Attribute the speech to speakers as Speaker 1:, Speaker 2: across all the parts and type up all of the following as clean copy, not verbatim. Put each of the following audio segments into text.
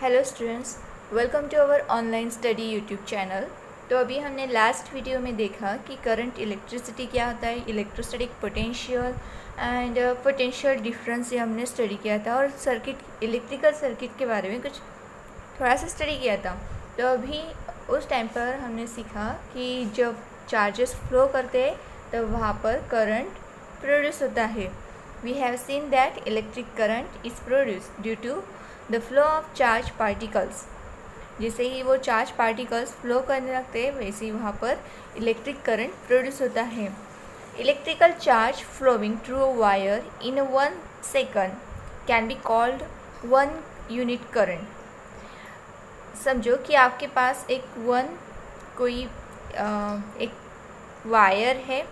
Speaker 1: Hello students, welcome to our online study YouTube channel. तो अभी हमने लास्ट वीडियो में देखा कि करंट इलेक्ट्रिसिटी क्या होता है, electrostatic potential and potential difference, ये हमने स्टडी किया था और सर्किट इलेक्ट्रिकल सर्किट के बारे में कुछ थोड़ा सा स्टडी किया था। तो अभी उस टाइम पर हमने सीखा कि जब चार्जेस फ्लो करते हैं तब वहाँ पर करंट प्रोड्यूस होता है। We have seen that electric current is produced due to the flow of charge particles. जैसे ही वो चार्ज पार्टिकल्स फ्लो करने लगते हैं वैसे ही वहाँ पर इलेक्ट्रिक करंट प्रोड्यूस होता है। Electrical charge flowing through a wire in 1 second can be called 1 unit current. समझो कि आपके पास एक वायर है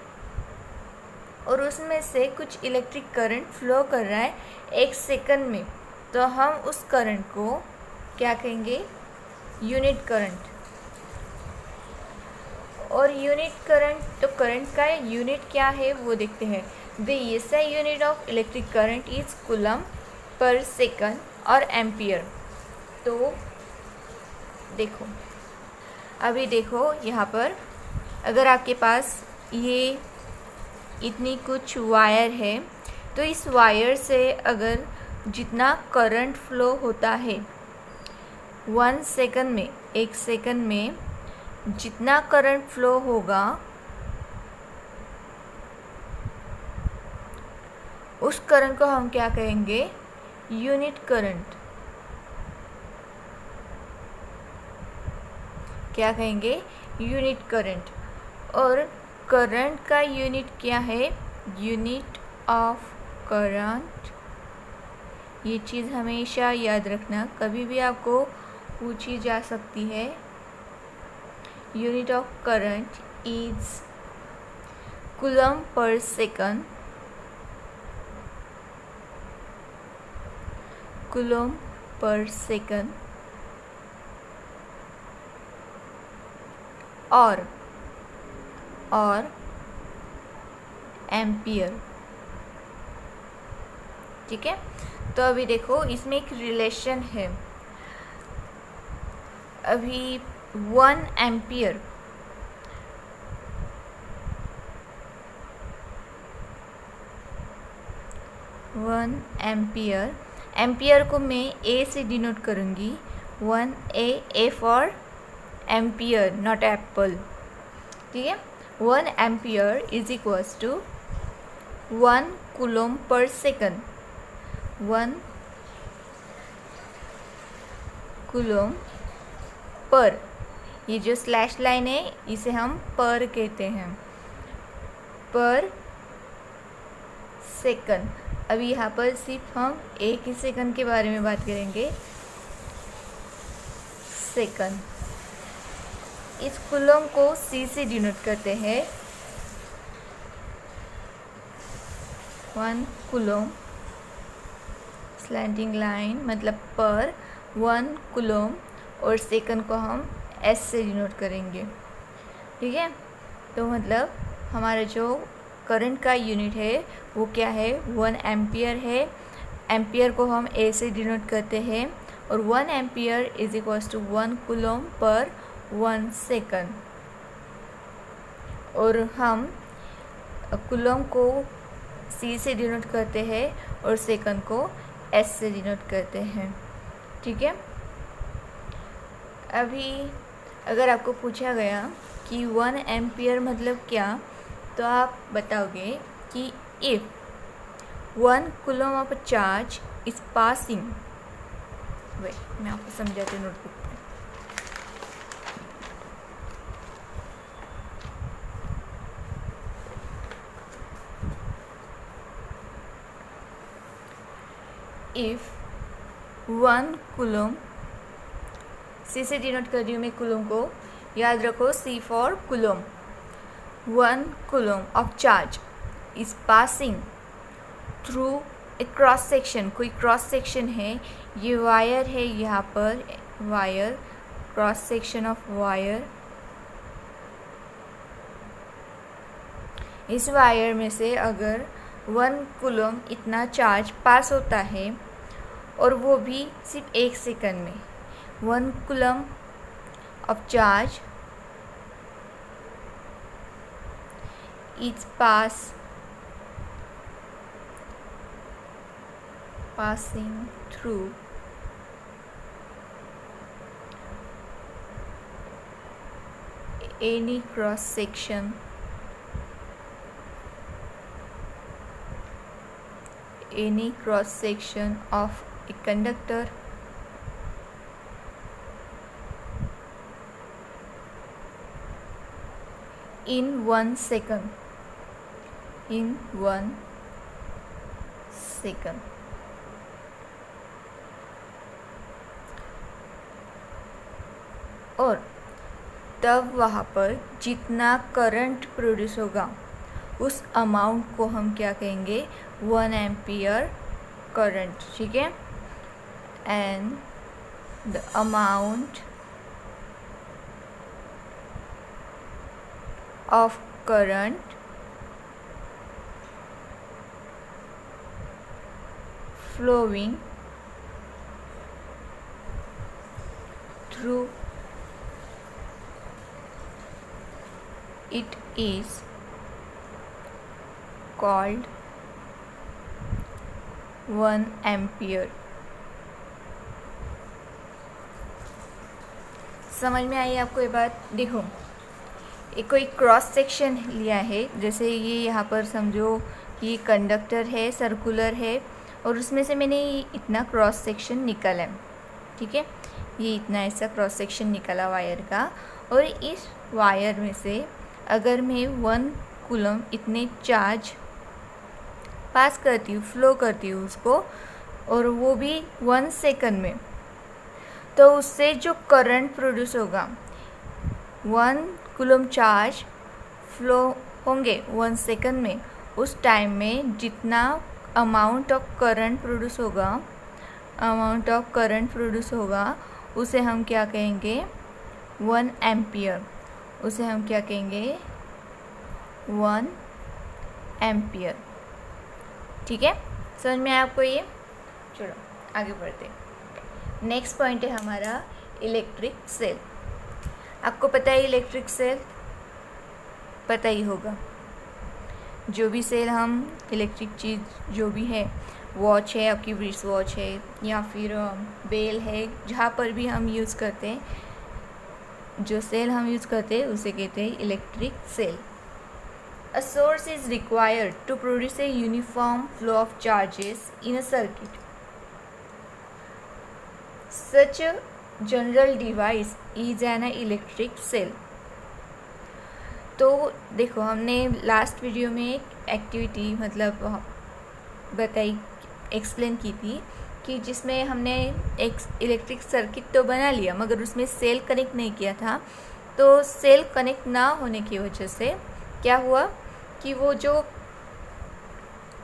Speaker 1: और उसमें से कुछ इलेक्ट्रिक करंट फ्लो कर रहा है 1 सेकंड में, तो हम उस करंट को क्या कहेंगे? Unit current. और यूनिट करंट, तो करंट का यूनिट क्या है वो देखते हैं। The SI unit of electric current is coulomb per second और एम्पियर। तो देखो, अभी देखो यहाँ पर अगर आपके पास ये इतनी कुछ वायर है तो इस वायर से अगर जितना करंट फ्लो होता है 1 सेकंड में, 1 सेकंड में जितना करंट फ्लो होगा उस करंट को हम क्या कहेंगे? Unit current. क्या कहेंगे? Unit current. और करंट का यूनिट क्या है? Unit of current. ये चीज़ हमेशा याद रखना, कभी भी आपको पूछी जा सकती है। Unit of current is coulomb per second. Coulomb per second और एम्पियर। ठीक है, तो अभी देखो इसमें एक रिलेशन है। अभी 1 एम्पियर एम्पियर को मैं ए से डिनोट करूँगी। 1A, A for ampere, not apple. ठीक है, 1 ampere is equals to 1 coulomb per second. 1 coulomb per, ये जो स्लैश लाइन है इसे हम पर कहते हैं, पर सेकंड। अभी यहाँ पर सिर्फ हम एक ही सेकंड के बारे में बात करेंगे, सेकंड। इस कूलम को C से डिनोट करते हैं। 1 कूलम, स्लैंटिंग लाइन मतलब पर, 1 कूलम, और सेकंड को हम S से डिनोट करेंगे। ठीक है, तो मतलब हमारा जो करंट का यूनिट है वो क्या है? 1 एम्पियर है। एम्पियर को हम A से डिनोट करते हैं और 1 ampere is equals to 1 coulomb per 1 second. और हम कूलम को C से डिनोट करते हैं और सेकंड को S से डिनोट करते हैं। ठीक है, अभी अगर आपको पूछा गया कि 1 एम्पियर मतलब क्या, तो आप बताओगे कि if 1 coulomb of charge is passing, wait मैं आपको समझाती हूँ नोटबुक में। इफ़ 1 कूलम, C से डिनोट कर रही हूँ मैं कूलम को, याद रखो C for coulomb. 1 coulomb of charge is passing through a cross section. कोई क्रॉस सेक्शन है, ये वायर है, यहाँ पर wire, cross section of wire. इस वायर में से अगर 1 कूलम इतना चार्ज पास होता है और वो भी सिर्फ 1 सेकंड में, 1 coulomb of charge is passing through any cross section of a conductor in 1 second. और तब वहाँ पर जितना करंट प्रोड्यूस होगा उस अमाउंट को हम क्या कहेंगे, 1 एम्पियर करंट, ठीक है। And the amount of current flowing through it is called 1 ampere. समझ में आई आपको ये बात? देखो, एक कोई क्रॉस सेक्शन लिया है, जैसे ये यहाँ पर समझो कि कंडक्टर है, सर्कुलर है, और उसमें से मैंने इतना क्रॉस सेक्शन निकाला है, ठीक है। ये इतना ऐसा क्रॉस सेक्शन निकाला वायर का, और इस वायर में से अगर मैं 1 कूलम इतने चार्ज पास करती हूँ, फ्लो करती हूँ उसको, और वो भी 1 सेकंड में, तो उससे जो करंट प्रोड्यूस होगा, 1 कूलम चार्ज फ्लो होंगे 1 सेकंड में, उस टाइम में जितना अमाउंट ऑफ करंट प्रोड्यूस होगा उसे हम क्या कहेंगे, 1 एम्पियर। उसे हम क्या कहेंगे, 1 एम्पियर, ठीक है। समझ में आया आपको ये? चलो आगे बढ़ते हैं। नेक्स्ट पॉइंट है हमारा इलेक्ट्रिक सेल। आपको पता है इलेक्ट्रिक सेल, पता ही होगा, जो भी सेल हम इलेक्ट्रिक चीज़ जो भी है, वॉच है, आपकी रिस्ट वॉच है, या फिर बेल है, जहाँ पर भी हम यूज़ करते हैं, जो सेल हम यूज़ करते हैं उसे कहते हैं electric cell. A source is required to produce a uniform flow of charges in a circuit. Such a general device is an electric cell. तो देखो, हमने लास्ट वीडियो में एक एक्टिविटी मतलब बताई, एक्सप्लेन की थी कि जिसमें हमने एक इलेक्ट्रिक सर्किट तो बना लिया, मगर उसमें सेल कनेक्ट नहीं किया था। तो सेल कनेक्ट ना होने की वजह से क्या हुआ कि वो जो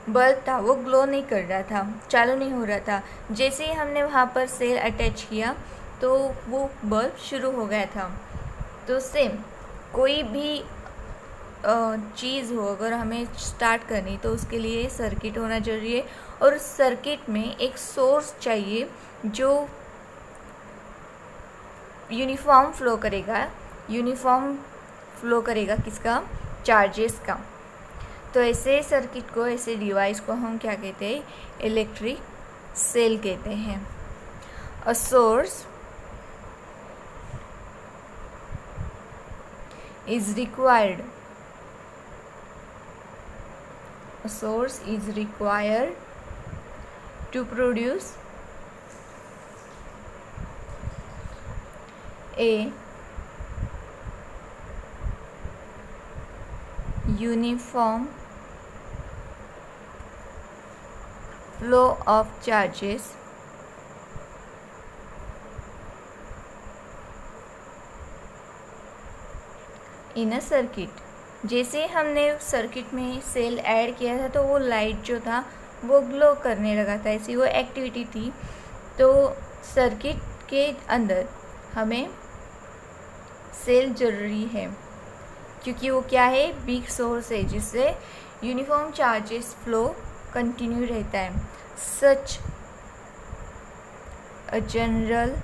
Speaker 1: बल्ब था वो ग्लो नहीं कर रहा था, चालू नहीं हो रहा था। जैसे ही हमने वहाँ पर सेल अटैच किया तो वो बल्ब शुरू हो गया था। तो सेम कोई भी चीज़ हो, अगर हमें स्टार्ट करनी तो उसके लिए सर्किट होना जरूरी है, और उस सर्किट में एक सोर्स चाहिए जो यूनिफॉर्म फ्लो करेगा किसका, चार्जेस का। तो ऐसे सर्किट को, ऐसे डिवाइस को हम क्या कहते हैं, इलेक्ट्रिक सेल कहते हैं। A source is required to produce a uniform flow of charges in a circuit. जैसे हमने सर्किट में सेल ऐड किया था तो वो लाइट जो था वो ग्लो करने लगा था, ऐसी वो एक्टिविटी थी। तो सर्किट के अंदर हमें सेल ज़रूरी है, क्योंकि वो क्या है, बिग सोर्स है जिससे यूनिफॉर्म चार्जेस फ्लो कंटिन्यू रहता है। Such a general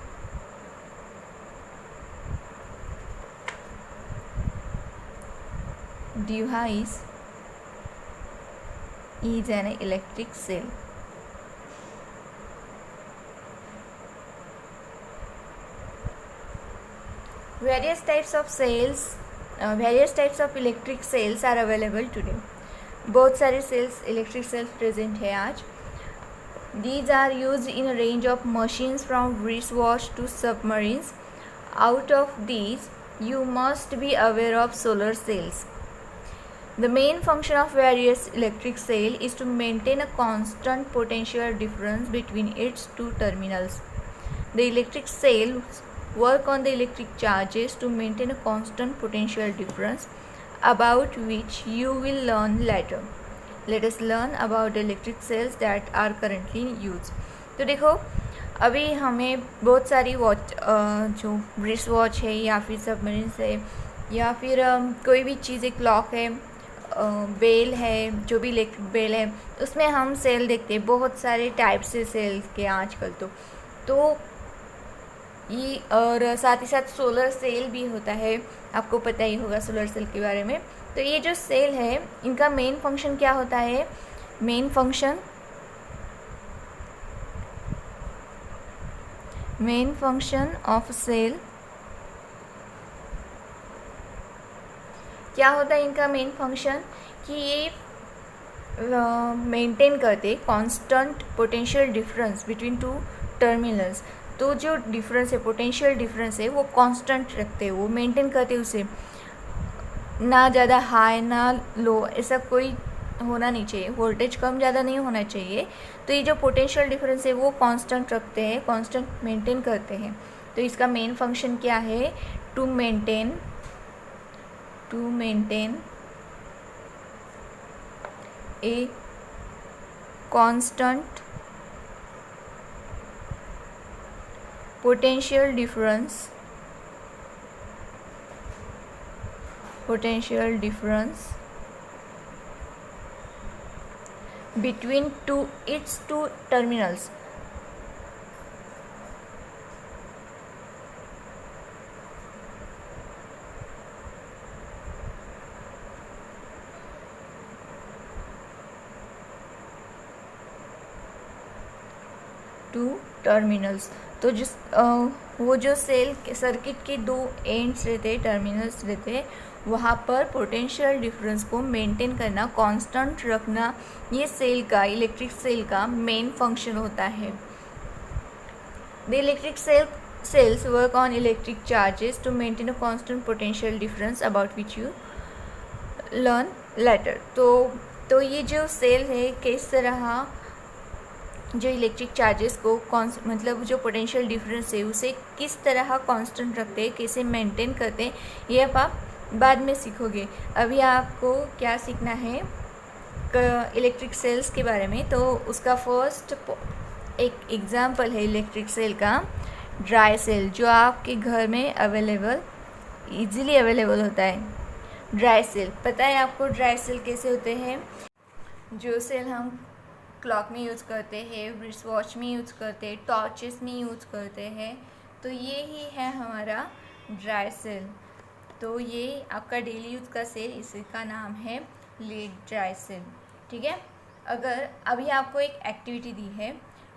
Speaker 1: device is an electric cell. Various types of electric cells are available today. बहुत सारे cells, electric cells present है आज. These are used in a range of machines from wristwatch to submarines. Out of these, you must be aware of solar cells. The main function of various electric cell is to maintain a constant potential difference between its two terminals. The electric cells work on the electric charges to maintain a constant potential difference, about which you will learn later. Let us learn about the electric cells that are currently in use. तो देखो, अभी हमें बहुत सारी watch जो wrist watch है या फिर सबमरीन है या फिर कोई भी चीज़, एक क्लॉक है, बेल है, जो भी इलेक्ट्रिक बेल है, उसमें हम सेल देखते हैं. बहुत सारे टाइप से सेल के आजकल तो ये, और साथ ही साथ सोलर सेल भी होता है. आपको पता ही होगा सोलर सेल के बारे में. तो ये जो सेल है, इनका मेन फंक्शन क्या होता है? मेन फंक्शन ऑफ सेल क्या होता है? इनका मेन फंक्शन कि ये मेंटेन करते constant potential difference between two terminals. तो जो डिफरेंस है, पोटेंशियल डिफरेंस है, वो कांस्टेंट रखते हैं, वो मेंटेन करते, उसे ना ज़्यादा हाई ना लो, ऐसा कोई होना नहीं चाहिए. वोल्टेज कम ज़्यादा नहीं होना चाहिए. तो ये जो पोटेंशियल डिफरेंस है वो कांस्टेंट रखते हैं, कांस्टेंट मेंटेन करते हैं. तो इसका मेन फंक्शन क्या है? To maintain a constant potential difference between its two terminals. तो वो जो सेल सर्किट के दो एंड्स रहते, टर्मिनल्स रहते, वहाँ पर पोटेंशियल डिफरेंस को मेंटेन करना, कांस्टेंट रखना, ये सेल का, इलेक्ट्रिक सेल का मेन फंक्शन होता है. The electric cells work on electric charges to maintain a constant potential difference, about which you learn later. तो ये जो सेल है, किस तरह जो इलेक्ट्रिक चार्जेस को मतलब जो पोटेंशियल डिफरेंस है उसे किस तरह कांस्टेंट रखते हैं, कैसे मेंटेन करते हैं, ये आप बाद में सीखोगे. अभी आपको क्या सीखना है? इलेक्ट्रिक सेल्स के बारे में. तो उसका फर्स्ट एक एग्जांपल है इलेक्ट्रिक सेल का, ड्राई सेल, जो आपके घर में ईजिली अवेलेबल होता है. ड्राई सेल, पता है आपको ड्राई सेल कैसे होते हैं? जो सेल हम क्लॉक में यूज़ करते हैं, रिस्ट वॉच में यूज़ करते हैं, टॉर्चेस में यूज़ करते हैं. तो ये ही है हमारा ड्राई सेल. तो ये आपका डेली यूज़ का सेल, इसका नाम है लीड ड्राई सेल. ठीक है. अगर अभी आपको एक एक्टिविटी दी है,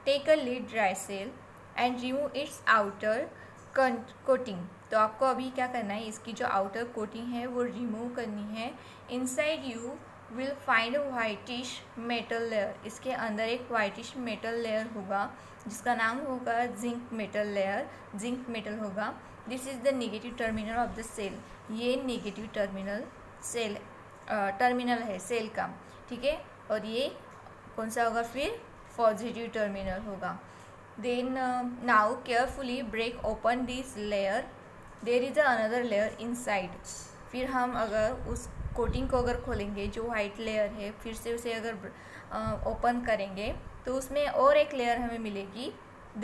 Speaker 1: take a lead dry cell and remove its outer coating. तो आपको अभी क्या करना है? इसकी जो आउटर कोटिंग है वो रिमूव करनी है. Inside you will find a whitish metal layer. इसके अंदर एक वाइटिश मेटल लेयर होगा जिसका नाम होगा जिंक मेटल होगा. This is the negative terminal of the cell. ये नेगेटिव टर्मिनल है सेल का. ठीक है. और ये कौन सा होगा? फिर पॉजिटिव टर्मिनल होगा. Then now carefully break open this layer. There is another layer inside. फिर हम अगर उस कोटिंग को अगर खोलेंगे, जो वाइट लेयर है, फिर से उसे अगर ओपन करेंगे तो उसमें और एक लेयर हमें मिलेगी.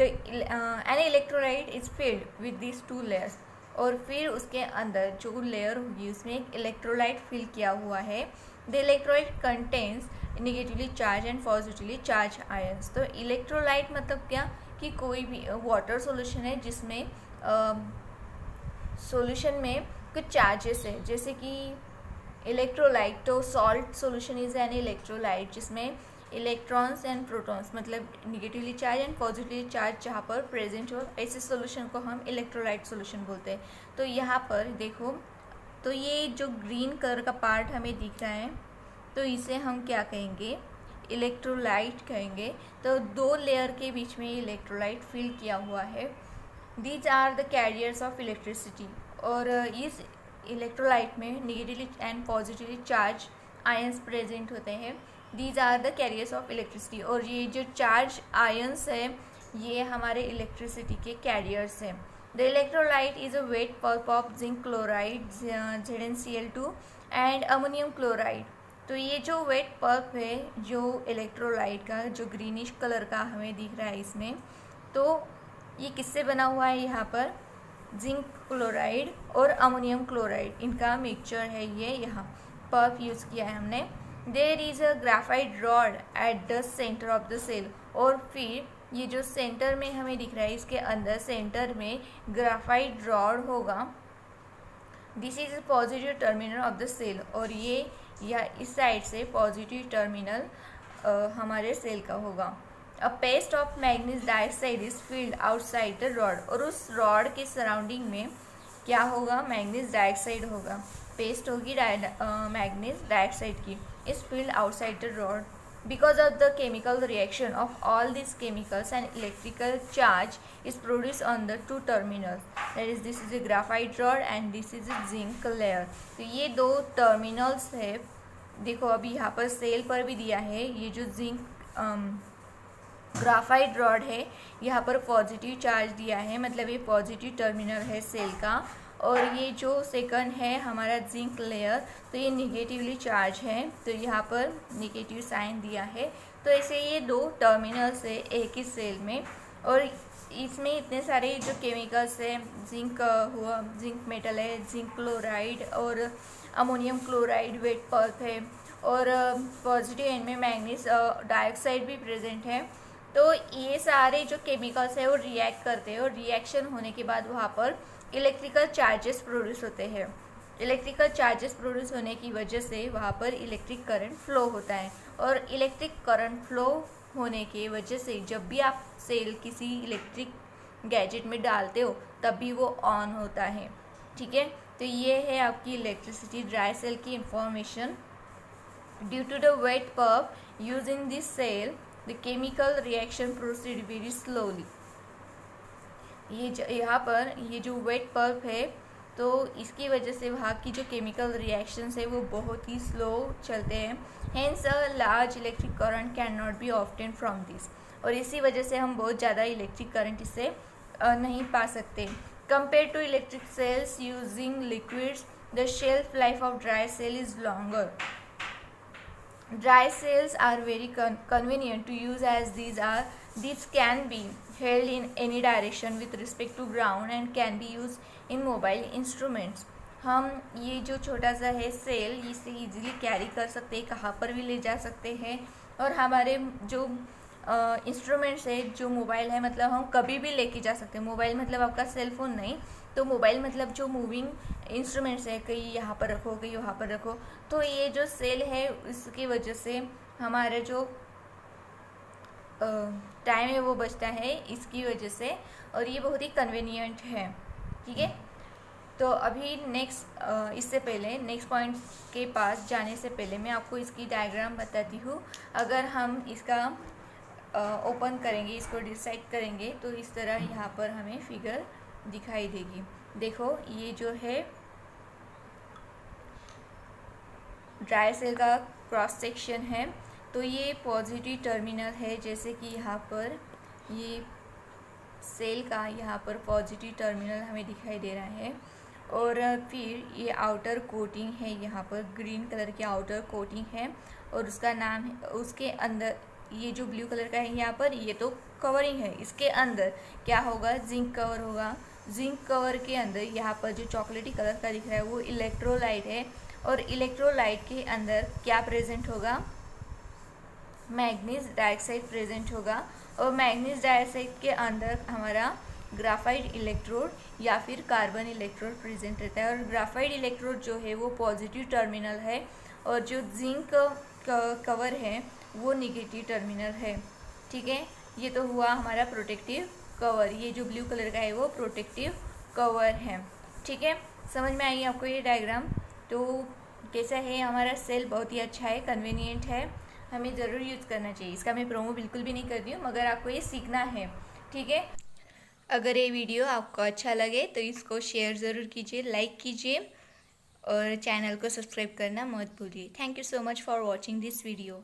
Speaker 1: An electrolyte is filled with this two layers. और फिर उसके अंदर जो लेयर होगी उसमें एक इलेक्ट्रोलाइट फिल किया हुआ है. The electrolyte contains negatively charge and positively charge ions. तो इलेक्ट्रोलाइट मतलब क्या? कि कोई भी वाटर सॉल्यूशन है जिसमें सॉल्यूशन में कुछ चार्जेस है, जैसे कि इलेक्ट्रोलाइट, तो salt solution is an electrolyte जिसमें इलेक्ट्रॉन्स एंड प्रोटॉन्स मतलब negatively charge and positively charge जहाँ पर प्रेजेंट हो, ऐसे सॉल्यूशन को हम इलेक्ट्रोलाइट सॉल्यूशन बोलते हैं। तो यहाँ पर देखो, तो ये जो ग्रीन कलर का पार्ट हमें दिख रहा है, तो इसे हम क्या कहेंगे, इलेक्ट्रोलाइट कहेंगे। तो दो लेयर के बीच में इलेक्ट्रोलाइट फिल किया हुआ है। These are the carriers of electricity, और इस इलेक्ट्रोलाइट में negatively and positively charge ions present होते हैं। These are the carriers of electricity, और ये जो चार्ज आयंस है ये हमारे इलेक्ट्रिसिटी के कैरियर्स हैं। The electrolyte is a wet pulp of zinc chloride ZnCl2 and ammonium chloride. तो ये जो वेट पल्प है जो इलेक्ट्रोलाइट का, जो ग्रीनिश कलर का हमें दिख रहा है इसमें, तो ये किससे बना हुआ है, यहाँ पर जिंक क्लोराइड और अमोनियम क्लोराइड इनका मिक्सचर है ये, यहाँ पल्प यूज़ किया है हमने। There is a graphite rod at the centre of the cell, और फिर ये जो सेंटर में हमें दिख रहा है इसके अंदर सेंटर में ग्राफाइट रॉड होगा। This is positive terminal of the cell, और ये या इस साइड से पॉजिटिव टर्मिनल हमारे सेल का होगा। A paste of manganese dioxide is filled outside the rod, और उस रॉड के सराउंडिंग में क्या होगा, मैग्नीज डाइऑक्साइड होगा, पेस्ट होगी मैग्नीज डाइऑक्साइड की, is filled outside the rod. Because of the chemical reaction of all these chemicals, an electrical charge is produced on the two terminals. That is, this is a graphite rod and this is a zinc layer. तो ये दो terminals है, देखो अभी यहाँ पर cell पर भी दिया है, ये जो जिंक ग्राफाइट रॉड है यहाँ पर पॉजिटिव चार्ज दिया है, मतलब ये पॉजिटिव टर्मिनल है सेल का, और ये जो सेकंड है हमारा जिंक लेयर, तो ये निगेटिवली चार्ज है, तो यहाँ पर निगेटिव साइन दिया है। तो ऐसे ये दो टर्मिनल्स है एक ही सेल में, और इसमें इतने सारे जो केमिकल्स है, जिंक हुआ, जिंक मेटल है, जिंक क्लोराइड और अमोनियम क्लोराइड वेट पल्प है, और पॉजिटिव एंड में मैग्नीज डाइऑक्साइड भी प्रेजेंट है। तो ये सारे जो केमिकल्स है वो रिएक्ट करते हैं, और रिएक्शन होने के बाद वहाँ पर इलेक्ट्रिकल चार्जेस प्रोड्यूस होते हैं। इलेक्ट्रिकल चार्जेस प्रोड्यूस होने की वजह से वहाँ पर इलेक्ट्रिक करंट फ्लो होता है, और इलेक्ट्रिक करंट फ्लो होने की वजह से जब भी आप सेल किसी इलेक्ट्रिक गैजेट में डालते हो तब भी वो ऑन होता है। ठीक है, तो ये है आपकी इलेक्ट्रिसिटी ड्राई सेल की information. Due to the wet pulp use in this cell the chemical reaction proceed very slowly. ये यहाँ पर ये जो वेट पल्प है, तो इसकी वजह से वहाँ की जो केमिकल रिएक्शंस है वो बहुत ही स्लो चलते हैं। Hence a large electric current can not be obtain from this, और इसी वजह से हम बहुत ज़्यादा इलेक्ट्रिक करंट इससे नहीं पा सकते। Compare to electric cells using liquids the shelf life of dry cell is longer. Dry cells are very convenient to use as these can be held in any direction with respect to ground and can be used in mobile instruments. हम ये जो छोटा सा है cell, इसे easily carry कर सकते हैं, कहाँ पर भी ले जा सकते हैं, और हमारे जो इंस्ट्रूमेंट्स है, जो मोबाइल है, मतलब हम कभी भी लेके जा सकते हैं। मोबाइल मतलब आपका सेल फोन नहीं, तो मोबाइल मतलब जो मूविंग इंस्ट्रूमेंट्स है, कहीं यहाँ पर रखो कहीं वहाँ पर रखो। तो ये जो सेल है इसकी वजह से हमारा जो टाइम है वो बचता है इसकी वजह से, और ये बहुत ही कन्वीनियंट है। ठीक है, तो अभी नेक्स्ट इससे पहले नेक्स्ट पॉइंट के पास जाने से पहले मैं आपको इसकी डायग्राम बताती हूँ। अगर हम इसका ओपन करेंगे, इसको डिसाइड करेंगे, तो इस तरह यहाँ पर हमें फिगर दिखाई देगी। देखो ये जो है ड्राई सेल का क्रॉस सेक्शन है, तो ये पॉजिटिव टर्मिनल है, जैसे कि यहाँ पर ये सेल का यहाँ पर पॉजिटिव टर्मिनल हमें दिखाई दे रहा है, और फिर ये आउटर कोटिंग है, यहाँ पर ग्रीन कलर की आउटर कोटिंग है, और उसका नाम है, उसके अंदर ये जो ब्लू कलर का है यहाँ पर, ये तो कवरिंग है, इसके अंदर क्या होगा, जिंक कवर होगा। जिंक कवर के अंदर यहाँ पर जो चॉकलेटी कलर का दिख रहा है वो इलेक्ट्रोलाइट है, और इलेक्ट्रोलाइट के अंदर क्या प्रेजेंट होगा, मैग्नीज डाइऑक्साइड प्रेजेंट होगा, और मैग्नीज डाइऑक्साइड के अंदर हमारा ग्राफाइट इलेक्ट्रोड या फिर कार्बन इलेक्ट्रोड प्रेजेंट रहता है। और ग्राफाइट इलेक्ट्रोड जो है वो पॉजिटिव टर्मिनल है और जो जिंक कवर है वो निगेटिव टर्मिनल है। ठीक है, ये तो हुआ हमारा प्रोटेक्टिव कवर। ये जो ब्लू कलर का है वो प्रोटेक्टिव कवर है। ठीक है, समझ में आई आपको ये डायग्राम? तो कैसा है हमारा सेल? बहुत ही अच्छा है, कन्वीनियंट है, हमें ज़रूर यूज़ करना चाहिए। इसका मैं प्रोमो बिल्कुल भी नहीं कर रही हूँ, मगर आपको ये सीखना है। ठीक है, अगर ये वीडियो आपको अच्छा लगे तो इसको शेयर ज़रूर कीजिए, लाइक कीजिए और चैनल को सब्सक्राइब करना मत भूलिए। Thank you so much for watching this video.